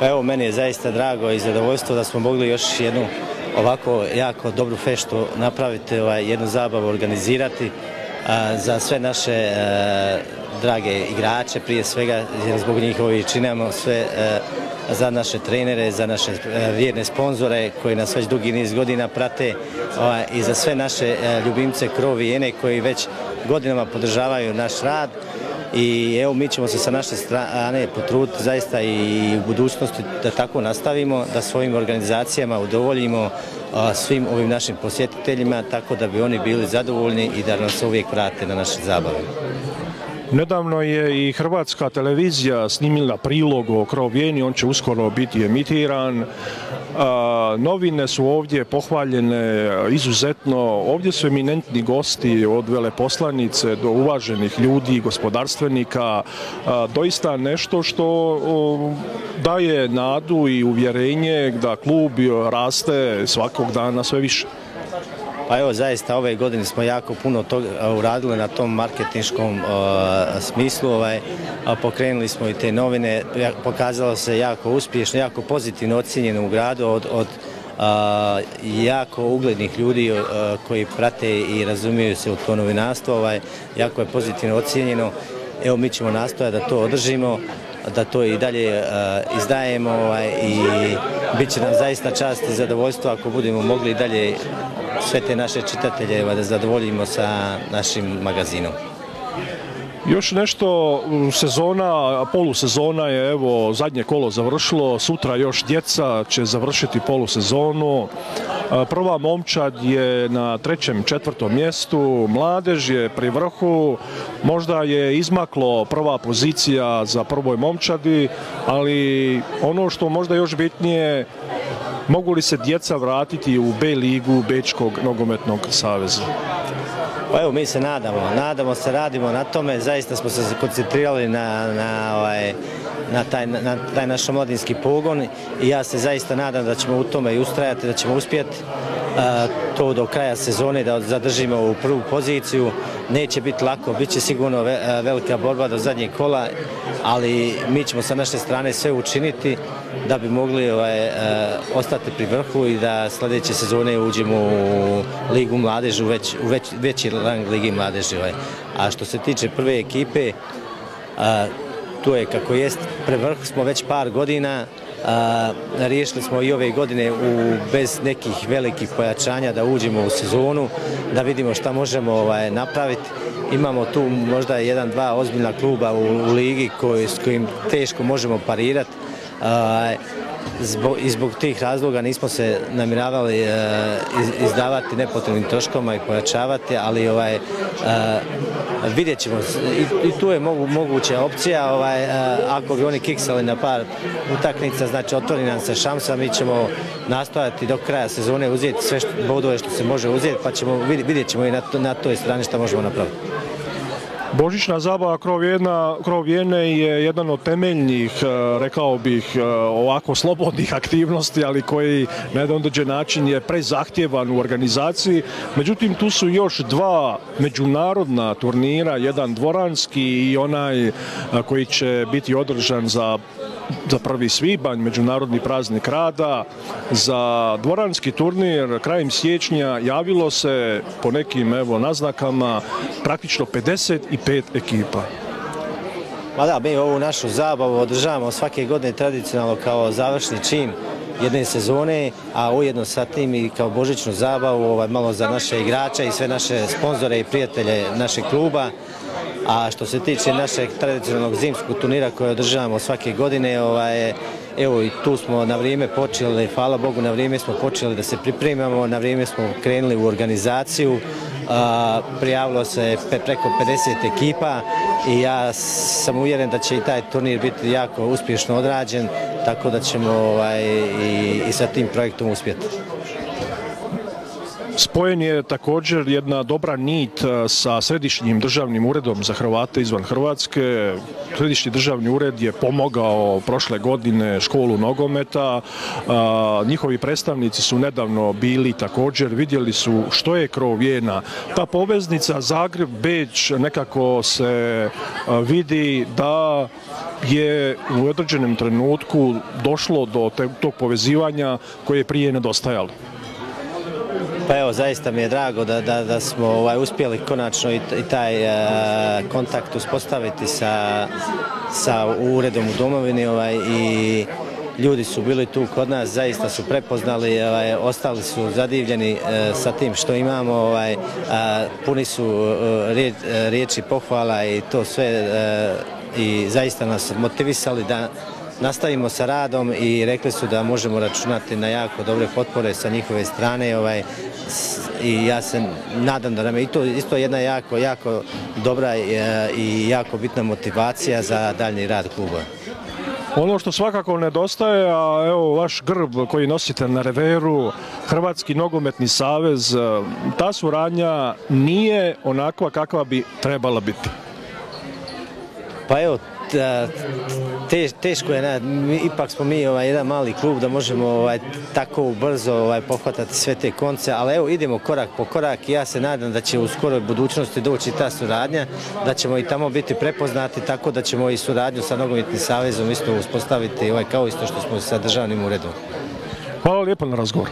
Pa evo, meni je zaista drago i zadovoljstvo da smo mogli još jednu ovako jako dobru feštu napraviti, jednu zabavu organizirati za sve naše drage igrače, prije svega jer zbog njih ovo i činimo sve, za naše trenere, za naše vjerne sponzore koji nas već dugi niz godina prate i za sve naše ljubimce Krov Vijene koji već godinama podržavaju naš rad. I evo, mi ćemo se sa naše strane potruditi zaista i u budućnosti da tako nastavimo, da svojim organizacijama udovoljimo svim ovim našim posjetiteljima tako da bi oni bili zadovoljni i da nas uvijek vrate na naše zabave. Nedavno je i Hrvatska televizija snimila prilog o Krov Vijeni, on će uskoro biti emitiran. Novine su ovdje pohvaljene izuzetno, ovdje su eminentni gosti od veleposlanice do uvaženih ljudi, gospodarstvenika, doista nešto što daje nadu i uvjerenje da klub raste svakog dana sve više. Pa evo, zaista ove godine smo jako puno toga uradili na tom marketinškom smislu. Pokrenuli smo i te novine, pokazalo se jako uspješno, jako pozitivno ocjenjeno u gradu od jako uglednih ljudi koji prate i razumiju se u to novinarstvo. Jako je pozitivno ocjenjeno. Evo, mi ćemo nastojati da to održimo, da to i dalje izdajemo i bit će nam zaista čast i zadovoljstvo ako budemo mogli i dalje sve te naše čitatelje da zadovoljimo sa našim magazinom. Još nešto, polusezona je, evo, zadnje kolo završilo, sutra još djeca će završiti polusezonu. Prva momčad je na 3., 4. mjestu, mladež je pri vrhu, možda je izmaklo prva pozicija za prvoj momčadi, ali ono što možda još bitnije, mogu li se djeca vratiti u B ligu Bečkog nogometnog saveza? Pa evo, mi se nadamo se, radimo na tome, zaista smo se koncentrirali na taj naš omladinski pogon i ja se zaista nadam da ćemo u tome i ustrajati, da ćemo uspjeti to do kraja sezone da zadržimo u prvu poziciju. Neće biti lako, bit će sigurno velika borba do zadnjeg kola, ali mi ćemo sa naše strane sve učiniti da bi mogli ostati pri vrhu i da sljedeće sezone uđemo u Ligu mladežu, u veći rang Ligi mladeži. A što se tiče prve ekipe, to je kako jest, pri vrhu smo već par godina, riješili smo i ove godine bez nekih velikih pojačanja da uđemo u sezonu, da vidimo šta možemo napraviti. Imamo tu možda 1-2 ozbiljna kluba u ligi s kojim teško možemo parirati. I zbog tih razloga nismo se namiravali izdavati nepotrebnim troškovima i pojačavati, ali vidjet ćemo. I tu je moguća opcija, ako bi oni kiksali na par utakmica, znači otvori nam se šansa, mi ćemo nastojati do kraja sezone uzeti sve bodove što se može uzeti, pa vidjet ćemo i na toj strani što možemo napraviti. Božićna zabava Krov Vijene je jedan od temeljnih, rekao bih, ovako slobodnih aktivnosti, ali koji na jedan određen način je prezahtjevan u organizaciji. Međutim, tu su još 2 međunarodna turnira, jedan dvoranski i onaj koji će biti održan za 1. svibanj, Međunarodni praznik rada. Za dvoranski turnir krajem siječnja javilo se po nekim naznakama praktično 55 ekipa. Pa da, mi ovu našu zabavu održavamo svake godine tradicionalno kao završni čin jedne sezone, a ujedno sa tim i kao božićnu zabavu malo za naše igrače i sve naše sponzore i prijatelje našeg kluba. A što se tiče našeg tradicionalnog zimskog turnira koje održavamo svake godine, evo i tu smo na vrijeme počeli, hvala Bogu, na vrijeme smo počeli da se pripremamo, na vrijeme smo krenuli u organizaciju, prijavilo se preko 50 ekipa i ja sam uvjeren da će i taj turnir biti jako uspješno odrađen, tako da ćemo i sa tim projektom uspjeti. Spojen je također jedna dobra nit sa Središnjim državnim uredom za Hrvate izvan Hrvatske. Središnji državni ured je pomogao prošle godine školu nogometa. Njihovi predstavnici su nedavno bili također, vidjeli su što je krov Vijena. Ta poveznica Zagreb-Beč nekako se vidi da je u određenom trenutku došlo do tog povezivanja koje je prije nedostajalo. Pa evo, zaista mi je drago da smo uspjeli konačno i taj kontakt uspostaviti sa uredom u domovini i ljudi su bili tu kod nas, zaista su prepoznali, ostali su zadivljeni sa tim što imamo, puni su riječi pohvala i to sve i zaista nas motivisali da nastavimo sa radom i rekli su da možemo računati na jako dobre potpore sa njihove strane i ja se nadam da nam je isto jedna jako dobra i jako bitna motivacija za daljnji rad kluba. Ono što svakako nedostaje, a evo vaš grb koji nosite na reveru, Hrvatski nogometni savez, ta suradnja nije onakva kakva bi trebala biti. Pa evo, teško je, ipak smo mi jedan mali klub da možemo tako brzo pohvatati sve te konce, ali evo idemo korak po korak i ja se nadam da će u skoroj budućnosti doći ta suradnja, da ćemo i tamo biti prepoznati tako da ćemo i suradnju sa Nogometnim savezom isto uspostaviti kao isto što smo sa državnim uredom. Hvala lijepo na razgovor.